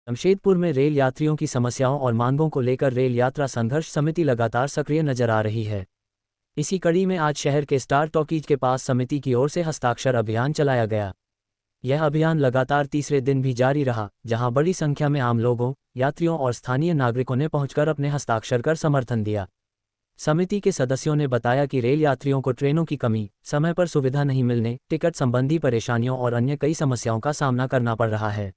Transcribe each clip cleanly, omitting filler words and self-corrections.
जमशेदपुर में रेल यात्रियों की समस्याओं और मांगों को लेकर रेल यात्रा संघर्ष समिति लगातार सक्रिय नजर आ रही है। इसी कड़ी में आज शहर के स्टार टॉकीज के पास समिति की ओर से हस्ताक्षर अभियान चलाया गया। यह अभियान लगातार तीसरे दिन भी जारी रहा, जहां बड़ी संख्या में आम लोगों, यात्रियों और स्थानीय नागरिकों ने पहुंचकर अपने हस्ताक्षर कर समर्थन दिया। समिति के सदस्यों ने बताया कि रेल यात्रियों को ट्रेनों की कमी, समय पर सुविधा नहीं मिलने, टिकट संबंधी परेशानियों और अन्य कई समस्याओं का सामना करना पड़ रहा है।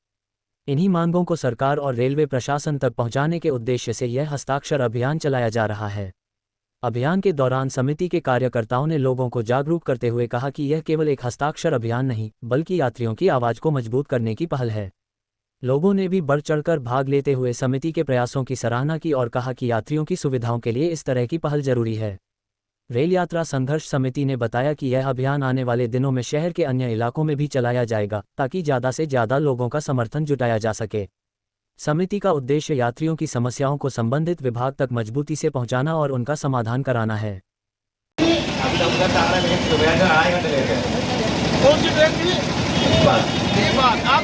इन्हीं मांगों को सरकार और रेलवे प्रशासन तक पहुंचाने के उद्देश्य से यह हस्ताक्षर अभियान चलाया जा रहा है। अभियान के दौरान समिति के कार्यकर्ताओं ने लोगों को जागरूक करते हुए कहा कि यह केवल एक हस्ताक्षर अभियान नहीं, बल्कि यात्रियों की आवाज़ को मजबूत करने की पहल है। लोगों ने भी बढ़ चढ़कर भाग लेते हुए समिति के प्रयासों की सराहना की और कहा कि यात्रियों की सुविधाओं के लिए इस तरह की पहल जरूरी है। रेल यात्रा संघर्ष समिति ने बताया कि यह अभियान आने वाले दिनों में शहर के अन्य इलाकों में भी चलाया जाएगा, ताकि ज़्यादा से ज़्यादा लोगों का समर्थन जुटाया जा सके। समिति का उद्देश्य यात्रियों की समस्याओं को संबंधित विभाग तक मजबूती से पहुंचाना और उनका समाधान कराना है। आप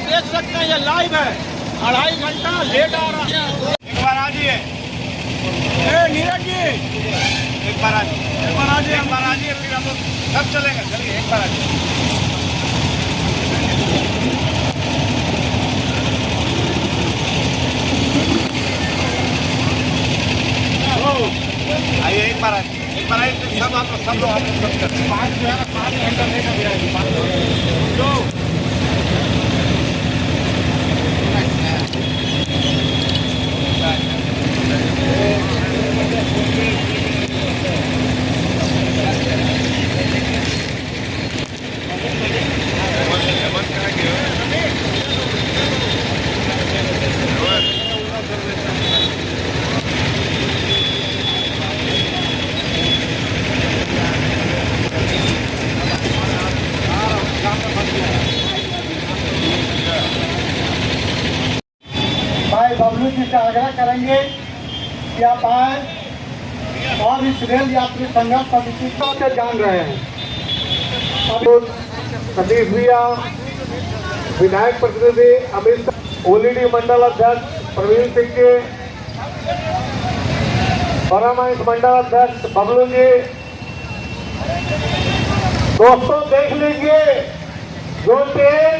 देख सकते हैं, ये लाइव है, 2.5 घंटा लेट आ रहा है। एक बार आ जाइए, नीरज जी, एक बार आ जाइए, फिर हम लोग सब चलेंगे। चलिए एक बार आ जाइए। आइए एक बार आइए, सब आप लोग सब करते हैं। 5 घंटा लेट आ भाई बबलू जी से आग्रह करेंगे कि आप आए और इस रेल यात्री संघर्ष समिति से जान रहे हैं। सतीश भैया, विधायक प्रतिनिधि अमित, ओलीडी मंडल अध्यक्ष प्रवीण सिंह जी, परामर्श मंडल अध्यक्ष बबलू जी। दोस्तों देख लीजिए, जो ट्रेन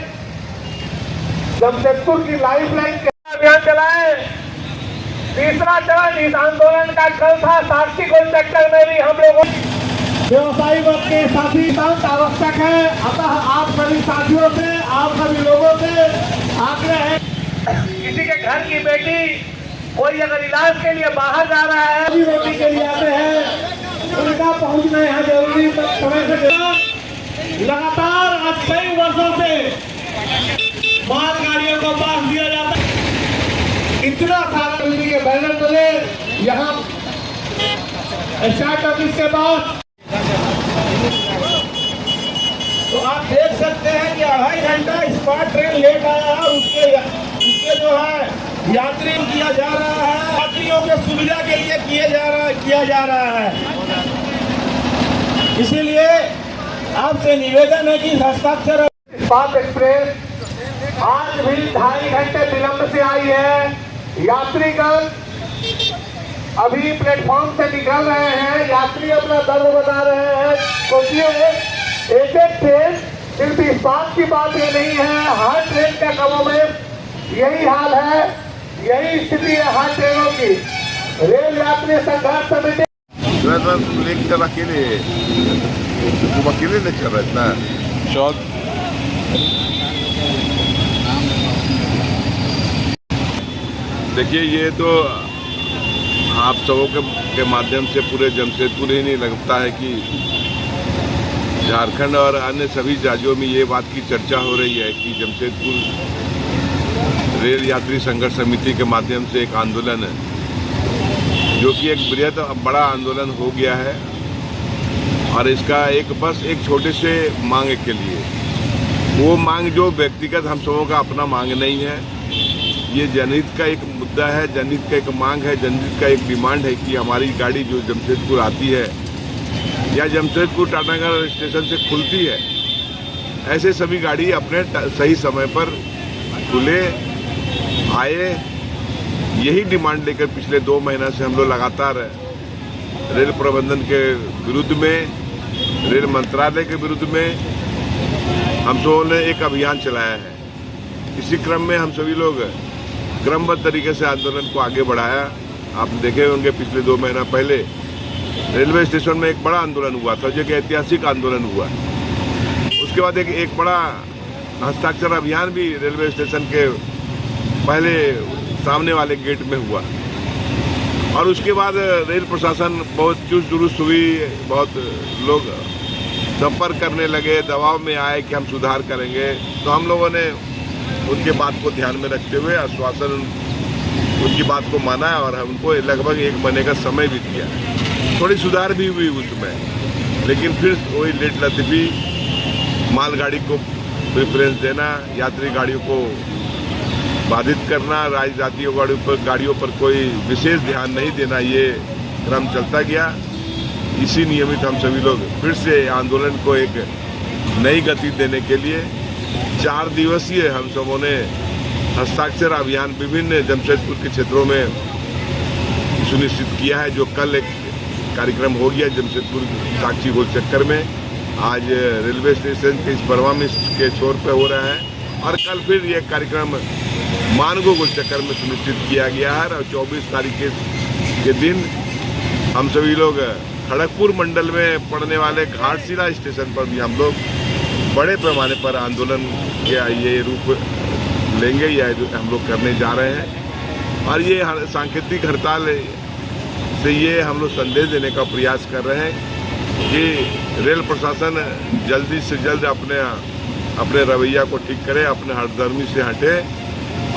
जमशेदपुर की लाइफलाइन अभियान चलाए, तीसरा चरण इस आंदोलन का कल था। साक्षी गोल चक्कर में भी हम लोगों व्यवसायी वर्ग के साथी आवश्यक है। अतः आप सभी साथियों से, आप सभी लोगों से आग्रह है, किसी के घर की बेटी कोई अगर इलाज के लिए बाहर जा रहा है, अभी रोटी के लिए आते हैं, उनका पहुंचना यहाँ जरूरी समय से। लगातार अब कई वर्षों से मालगाड़ियों को पास दिया जाता है। इतना सारा बिजली के बैनर तले यहाँ स्टार्ट ऑफिस के पास, तो आप देख सकते हैं कि 2.5 घंटा स्पॉट ट्रेन लेट आया है। उसके जो है यात्री किया जा रहा है, यात्रियों के सुविधा के लिए किया जा रहा है। इसीलिए आपसे निवेदन है कि हस्ताक्षर इस्पात एक्सप्रेस आज भी 2.5 घंटे विलंब से आई है। यात्रीगण अभी प्लेटफॉर्म से निकल रहे हैं, यात्री अपना दर्द बता रहे हैं। सोचिए, एक ट्रेन, सिर्फ इस बात की बात ये नहीं है, हर ट्रेन का कमों में यही हाल है, यही स्थिति है हर ट्रेनों की। रेल यात्री संघर्ष समिति अकेले नहीं चल रहा इतना शौक। देखिए, ये तो आप सबों के माध्यम से पूरे जमशेदपुर ही नहीं लगता है कि झारखंड और अन्य सभी राज्यों में ये बात की चर्चा हो रही है कि जमशेदपुर रेल यात्री संघर्ष समिति के माध्यम से एक आंदोलन है, जो कि एक बृहद बड़ा आंदोलन हो गया है। और इसका बस एक छोटे से मांग के लिए, वो मांग जो व्यक्तिगत हम सबों का अपना मांग नहीं है, ये जनहित का एक मुद्दा है, जनहित का एक मांग है, जनहित का एक डिमांड है कि हमारी गाड़ी जो जमशेदपुर आती है या जमशेदपुर टाटानगर स्टेशन से खुलती है, ऐसे सभी गाड़ी अपने सही समय पर खुले आए। यही डिमांड लेकर पिछले 2 महीना से हम लोग लगातार रेल प्रबंधन के विरुद्ध में, रेल मंत्रालय के विरुद्ध में हम सबों ने एक अभियान चलाया है। इसी क्रम में हम सभी लोग क्रमबद्ध तरीके से आंदोलन को आगे बढ़ाया। आप देखे होंगे पिछले 2 महीना पहले रेलवे स्टेशन में एक बड़ा आंदोलन हुआ था, जो कि ऐतिहासिक आंदोलन हुआ। उसके बाद एक बड़ा हस्ताक्षर अभियान भी रेलवे स्टेशन के पहले सामने वाले गेट में हुआ, और उसके बाद रेल प्रशासन बहुत चुस्त दुरुस्त हुई। बहुत लोग संपर्क करने लगे, दबाव में आए कि हम सुधार करेंगे। तो हम लोगों ने उनके बात को ध्यान में रखते हुए आश्वासन उनकी बात को माना, और उनको लगभग 1 महीने का समय भी दिया। थोड़ी सुधार भी हुई उसमें, लेकिन फिर वही लेट लतीफी, मालगाड़ी को प्रेफरेंस देना, यात्री गाड़ियों को बाधित करना, राज्य गाड़ियों पर कोई विशेष ध्यान नहीं देना, ये क्रम चलता गया। इसी नियमित हम सभी लोग फिर से आंदोलन को एक नई गति देने के लिए 4 दिवसीय हम सबों ने हस्ताक्षर अभियान विभिन्न जमशेदपुर के क्षेत्रों में सुनिश्चित किया है, जो कल एक कार्यक्रम हो गया जमशेदपुर साक्षी गोल चक्कर में। आज रेलवे स्टेशन के इस बरवा के छोर पे हो रहा है, और कल फिर ये कार्यक्रम मानगो गोल चक्कर में सुनिश्चित किया गया है। और 24 तारीख के दिन हम सभी लोग खड़गपुर मंडल में पड़ने वाले घाटशिला स्टेशन पर भी हम लोग बड़े पैमाने पर आंदोलन का ये रूप लेंगे, या हम लोग करने जा रहे हैं। और ये सांकेतिक हड़ताल से ये हम लोग संदेश देने का प्रयास कर रहे हैं कि रेल प्रशासन जल्दी से जल्द अपने रवैया को ठीक करे, अपने हठधर्मी से हटे,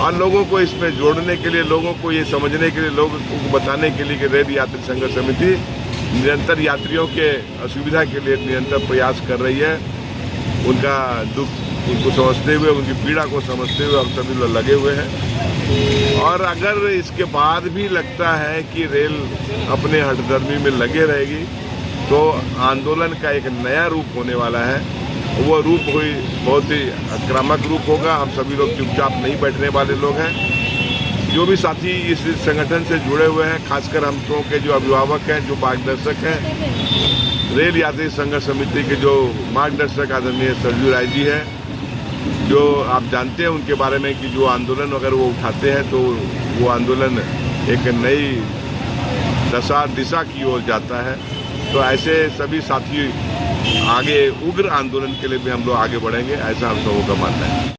और लोगों को इसमें जोड़ने के लिए, लोगों को ये समझने के लिए, लोगों को बताने के लिए कि रेल यात्री संघर्ष समिति निरंतर यात्रियों के असुविधा के लिए निरंतर प्रयास कर रही है। उनका दुख उनको समझते हुए, उनकी पीड़ा को समझते हुए हम सभी लोग लगे हुए हैं। और अगर इसके बाद भी लगता है कि रेल अपने हठधर्मी में लगे रहेगी, तो आंदोलन का एक नया रूप होने वाला है। वो रूप कोई बहुत ही आक्रामक रूप होगा। हम सभी लोग चुपचाप नहीं बैठने वाले लोग हैं। जो भी साथी इस संगठन से जुड़े हुए हैं, खासकर हम लोगों के जो अभिभावक हैं, जो मार्गदर्शक हैं, रेल यात्री संघर्ष समिति के जो मार्गदर्शक आदरणीय सरजू राय जी हैं, जो आप जानते हैं उनके बारे में कि जो आंदोलन अगर वो उठाते हैं तो वो आंदोलन एक नई दिशा की ओर जाता है। तो ऐसे सभी साथी आगे उग्र आंदोलन के लिए भी हम लोग आगे बढ़ेंगे, ऐसा हम सबों का मानना है।